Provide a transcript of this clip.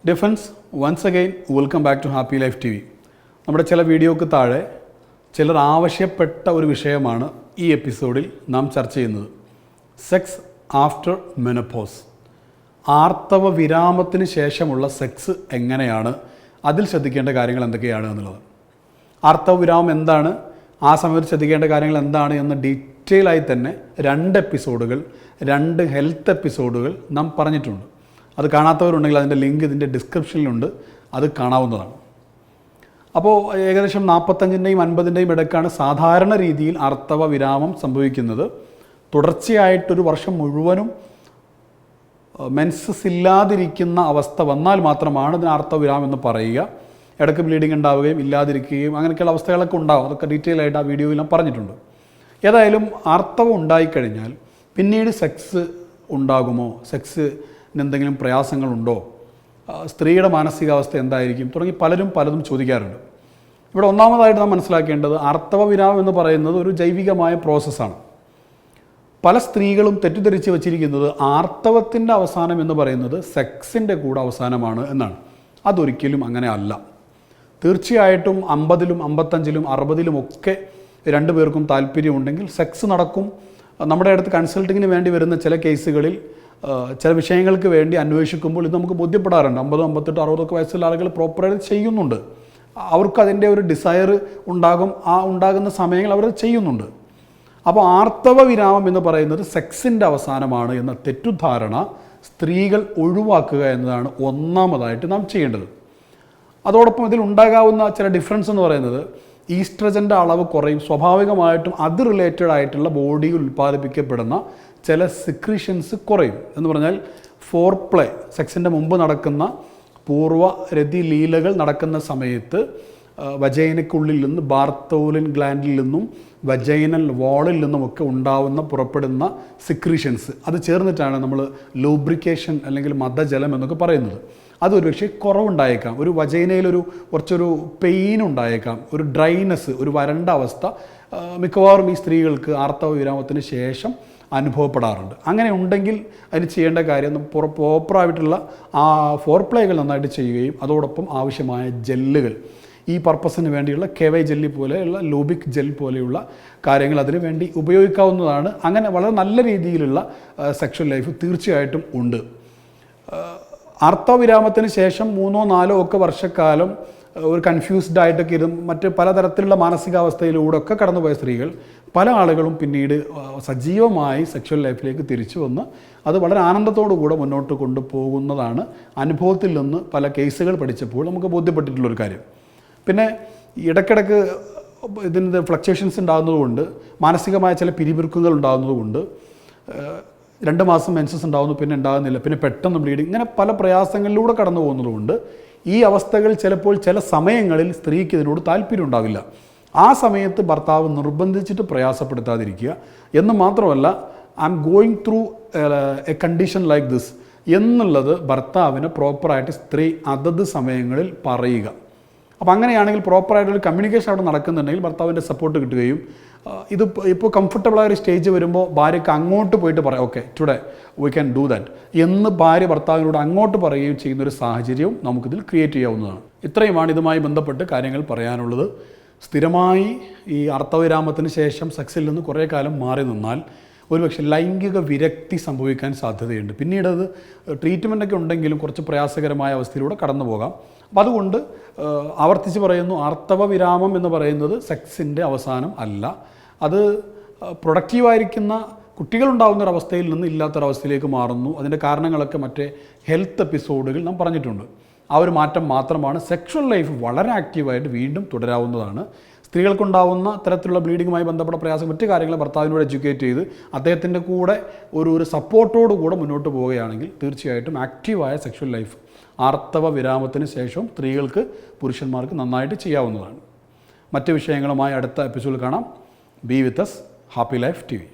Defence once again welcome back to Happy Life T V. നമ്മുടെ ചില വീഡിയോക്ക് താഴെ ചിലർ ആവശ്യപ്പെട്ട ഒരു വിഷയമാണ് ഈ എപ്പിസോഡിൽ നാം ചർച്ച ചെയ്യുന്നത്. Sex after menopause. ആർത്തവ വിരാമത്തിന് ശേഷമുള്ള സെക്സ് എങ്ങനെയാണ്, അതിൽ ശ്രദ്ധിക്കേണ്ട കാര്യങ്ങൾ എന്തൊക്കെയാണ് എന്നുള്ളത്. ആർത്തവ വിരാമം എന്താണ്, ആ സമയത്ത് ശ്രദ്ധിക്കേണ്ട കാര്യങ്ങൾ എന്താണ് എന്ന് ഡീറ്റെയിൽ ആയി തന്നെ 2 എപ്പിസോഡുകൾ, 2 ഹെൽത്ത് എപ്പിസോഡുകൾ നാം പറഞ്ഞിട്ടുണ്ട്. അത് കാണാത്തവരുണ്ടെങ്കിൽ അതിൻ്റെ ലിങ്ക് ഇതിൻ്റെ ഡിസ്ക്രിപ്ഷനിലുണ്ട്, അത് കാണാവുന്നതാണ്. അപ്പോൾ ഏകദേശം 45-ൻ്റെയും 50-ൻ്റെയും ഇടയ്ക്കാണ് സാധാരണ രീതിയിൽ ആർത്തവ വിരാമം സംഭവിക്കുന്നത്. തുടർച്ചയായിട്ടൊരു വർഷം മുഴുവനും മെൻസസ് ഇല്ലാതിരിക്കുന്ന അവസ്ഥ വന്നാൽ മാത്രമാണ് ഇതിന് ആർത്തവ വിരാമം എന്ന് പറയുക. ഇടയ്ക്ക് ബ്ലീഡിങ് ഉണ്ടാവുകയും ഇല്ലാതിരിക്കുകയും അങ്ങനെയൊക്കെയുള്ള അവസ്ഥകളൊക്കെ ഉണ്ടാവും. അതൊക്കെ ഡീറ്റെയിൽ ആയിട്ട് ആ വീഡിയോയിൽ ഞാൻ പറഞ്ഞിട്ടുണ്ട്. ഏതായാലും ആർത്തവം ഉണ്ടായിക്കഴിഞ്ഞാൽ പിന്നീട് സെക്സ് ഉണ്ടാകുമോ, സെക്സിന് എന്തെങ്കിലും പ്രയാസങ്ങളുണ്ടോ, സ്ത്രീയുടെ മാനസികാവസ്ഥ എന്തായിരിക്കും തുടങ്ങി പലതും ചോദിക്കാറുണ്ട്. ഇവിടെ ഒന്നാമതായിട്ട് നാം മനസ്സിലാക്കേണ്ടത് ആർത്തവ വിരാമം എന്ന് പറയുന്നത് ഒരു ജൈവികമായ പ്രോസസ്സാണ്. പല സ്ത്രീകളും തെറ്റിദ്ധരിച്ച് വച്ചിരിക്കുന്നത് ആർത്തവത്തിൻ്റെ അവസാനം എന്ന് പറയുന്നത് സെക്സിൻ്റെ കൂടെ അവസാനമാണ് എന്നാണ്. അതൊരിക്കലും അങ്ങനെ അല്ല. തീർച്ചയായിട്ടും 50-ലും 55-ലും 60-ലും ഒക്കെ 2 പേർക്കും താല്പര്യമുണ്ടെങ്കിൽ സെക്സ് നടക്കും. നമ്മുടെ അടുത്ത് കൺസൾട്ടിങ്ങിന് വേണ്ടി വരുന്ന ചില കേസുകളിൽ ചില വിഷയങ്ങൾക്ക് വേണ്ടി അന്വേഷിക്കുമ്പോൾ ഇത് നമുക്ക് ബോധ്യപ്പെടാറുണ്ട്. 50, 58, 60 വയസ്സുള്ള ആളുകൾ പ്രോപ്പറായിട്ട് ചെയ്യുന്നുണ്ട്. അവർക്ക് അതിൻ്റെ ഒരു ഡിസയർ ഉണ്ടാകും. ആ ഉണ്ടാകുന്ന സമയങ്ങൾ അവർ ചെയ്യുന്നുണ്ട്. അപ്പോൾ ആർത്തവ വിരാമം എന്ന് പറയുന്നത് സെക്സിൻ്റെ അവസാനമാണ് എന്ന തെറ്റുദ്ധാരണ സ്ത്രീകൾ ഒഴിവാക്കുക എന്നതാണ് ഒന്നാമതായിട്ട് നാം ചെയ്യേണ്ടത്. അതോടൊപ്പം ഇതിൽ ഉണ്ടാകാവുന്ന ചില ഡിഫറൻസ് എന്ന് പറയുന്നത് ഈസ്ട്രജൻ്റെ അളവ് കുറയും. സ്വാഭാവികമായിട്ടും അത് റിലേറ്റഡ് ആയിട്ടുള്ള ബോഡിയിൽ ഉൽപ്പാദിപ്പിക്കപ്പെടുന്ന ചില സിക്രീഷൻസ് കുറയും. എന്ന് പറഞ്ഞാൽ ഫോർപ്ലേ, സെക്സിൻ്റെ മുമ്പ് നടക്കുന്ന പൂർവ്വരതി ലീലകൾ നടക്കുന്ന സമയത്ത് വജൈനയ്ക്കുള്ളിൽ നിന്ന് ബാർത്തോലിൻ ഗ്ലാൻഡിൽ നിന്നും വജൈനൽ വാളിൽ നിന്നുമൊക്കെ പുറപ്പെടുന്ന സിക്രീഷൻസ്, അത് ചേർന്നിട്ടാണ് നമ്മൾ ലൂബ്രിക്കേഷൻ അല്ലെങ്കിൽ മദജലം എന്നൊക്കെ പറയുന്നത്. അതൊരു പക്ഷേ കുറവുണ്ടായേക്കാം. ഒരു വജൈനയിലൊരു കുറച്ചൊരു പെയിൻ ഉണ്ടായേക്കാം, ഒരു ഡ്രൈനെസ്, ഒരു വരണ്ട അവസ്ഥ മിക്കവാറും ഈ സ്ത്രീകൾക്ക് ആർത്തവ വിരാമത്തിന് ശേഷം അനുഭവപ്പെടാറുണ്ട്. അങ്ങനെ ഉണ്ടെങ്കിൽ അതിന് ചെയ്യേണ്ട കാര്യം പ്രോപ്പറായിട്ടുള്ള ആ ഫോർപ്ലേകൾ നന്നായിട്ട് ചെയ്യുകയും അതോടൊപ്പം ആവശ്യമായ ജെല്ലുകൾ, ഈ പർപ്പസിന് വേണ്ടിയുള്ള കെവൈ ജെല്ലി പോലെയുള്ള ലൂബിക് ജെൽ പോലെയുള്ള കാര്യങ്ങൾ അതിനു വേണ്ടി ഉപയോഗിക്കാവുന്നതാണ്. അങ്ങനെ വളരെ നല്ല രീതിയിലുള്ള സെക്ഷൽ ലൈഫ് തീർച്ചയായിട്ടും ഉണ്ട്. ആർത്തവ വിരാമത്തിന് ശേഷം 3 or 4 ഒക്കെ വർഷക്കാലം ഒരു കൺഫ്യൂസ്ഡ് ആയിട്ടൊക്കെ മറ്റ് പലതരത്തിലുള്ള മാനസികാവസ്ഥയിലൂടെ ഒക്കെ കടന്നുപോയ സ്ത്രീകൾ പല ആളുകളും പിന്നീട് സജീവമായി സെക്ഷൽ ലൈഫിലേക്ക് തിരിച്ചു വന്ന് അത് വളരെ ആനന്ദത്തോടു കൂടെ മുന്നോട്ട് കൊണ്ടുപോകുന്നതാണ് അനുഭവത്തിൽ നിന്ന് പല കേസുകൾ പഠിച്ചപ്പോൾ നമുക്ക് ബോധ്യപ്പെട്ടിട്ടുള്ളൊരു കാര്യം. പിന്നെ ഇടയ്ക്കിടയ്ക്ക് ഇതിൻ്റെ ഫ്ലക്ച്വേഷൻസ് ഉണ്ടാകുന്നതുകൊണ്ട്, മാനസികമായ ചില പിരിമുറുക്കങ്ങൾ ഉണ്ടാകുന്നതുകൊണ്ട് 2 മാസം മെൻസസ് ഉണ്ടാകുന്നു, പിന്നെ ഉണ്ടാകുന്നില്ല, പിന്നെ പെട്ടെന്ന് ബ്ലീഡിങ്, ഇങ്ങനെ പല പ്രയാസങ്ങളിലൂടെ കടന്നു പോകുന്നതുകൊണ്ട് ഈ അവസ്ഥകൾ ചിലപ്പോൾ ചില സമയങ്ങളിൽ സ്ത്രീക്ക് ഇതിനോട് താല്പര്യം ഉണ്ടാവില്ല. ആ സമയത്ത് ഭർത്താവ് നിർബന്ധിച്ചിട്ട് പ്രയാസപ്പെടുത്താതിരിക്കുക എന്ന് മാത്രമല്ല, I am going through A condition like this എന്നുള്ളത് ഭർത്താവിന് പ്രോപ്പറായിട്ട് സ്ത്രീ അതത് സമയങ്ങളിൽ പറയുക. അപ്പോൾ അങ്ങനെയാണെങ്കിൽ പ്രോപ്പറായിട്ടൊരു കമ്മ്യൂണിക്കേഷൻ അവിടെ നടക്കുന്നുണ്ടെങ്കിൽ ഭർത്താവിൻ്റെ സപ്പോർട്ട് കിട്ടുകയും ഇത് ഇപ്പോൾ കംഫർട്ടബിളായ ഒരു സ്റ്റേജ് വരുമ്പോൾ ഭാര്യയ്ക്ക് അങ്ങോട്ട് പോയിട്ട് പറയാം, okay today we can do that എന്ന് ഭാര്യ ഭർത്താവിനോട് അങ്ങോട്ട് പറയുകയും ചെയ്യുന്നൊരു സാഹചര്യവും നമുക്കിതിൽ ക്രിയേറ്റ് ചെയ്യാവുന്നതാണ്. ഇത്രയുമാണ് ഇതുമായി ബന്ധപ്പെട്ട് കാര്യങ്ങൾ പറയാനുള്ളത്. സ്ഥിരമായി ഈ ആർത്തവവിരാമത്തിന് ശേഷം സെക്സിൽ നിന്ന് കുറേ കാലം മാറി നിന്നാൽ ഒരുപക്ഷെ ലൈംഗിക വിരക്തി സംഭവിക്കാൻ സാധ്യതയുണ്ട്. പിന്നീട് അത് ട്രീറ്റ്മെൻറ്റൊക്കെ ഉണ്ടെങ്കിലും കുറച്ച് പ്രയാസകരമായ അവസ്ഥയിലൂടെ കടന്നു പോകാം. അപ്പം അതുകൊണ്ട് ആവർത്തിച്ച് പറയുന്നു, ആർത്തവ വിരാമം എന്ന് പറയുന്നത് സെക്സിൻ്റെ അവസാനം അല്ല. അത് പ്രൊഡക്റ്റീവായിരിക്കുന്ന കുട്ടികളുണ്ടാകുന്നൊരവസ്ഥയിൽ നിന്ന് ഇല്ലാത്തൊരവസ്ഥയിലേക്ക് മാറുന്നു. അതിൻ്റെ കാരണങ്ങളൊക്കെ മറ്റേ ഹെൽത്ത് എപ്പിസോഡുകൾ നാം പറഞ്ഞിട്ടുണ്ട്. ആ ഒരു മാറ്റം മാത്രമാണ്. സെക്ഷൽ ലൈഫ് വളരെ ആക്റ്റീവായിട്ട് വീണ്ടും തുടരാവുന്നതാണ്. സ്ത്രീകൾക്കുണ്ടാവുന്ന തരത്തിലുള്ള ബ്ലീഡിങ്ങുമായി ബന്ധപ്പെട്ട പ്രയാസം, മറ്റു കാര്യങ്ങൾ ഭർത്താവിനോട് എഡ്യൂക്കേറ്റ് ചെയ്ത് അദ്ദേഹത്തിൻ്റെ കൂടെ ഒരു സപ്പോർട്ടോടുകൂടെ മുന്നോട്ട് പോവുകയാണെങ്കിൽ തീർച്ചയായിട്ടും ആക്റ്റീവായ സെക്ഷൽ ലൈഫ് ആർത്തവ വിരാമത്തിന് ശേഷം സ്ത്രീകൾക്ക് പുരുഷന്മാർക്ക് നന്നായിട്ട് ചെയ്യാവുന്നതാണ്. മറ്റ് വിഷയങ്ങളുമായി അടുത്ത എപ്പിസോഡിൽ കാണാം. Be with us. Happy Life T V.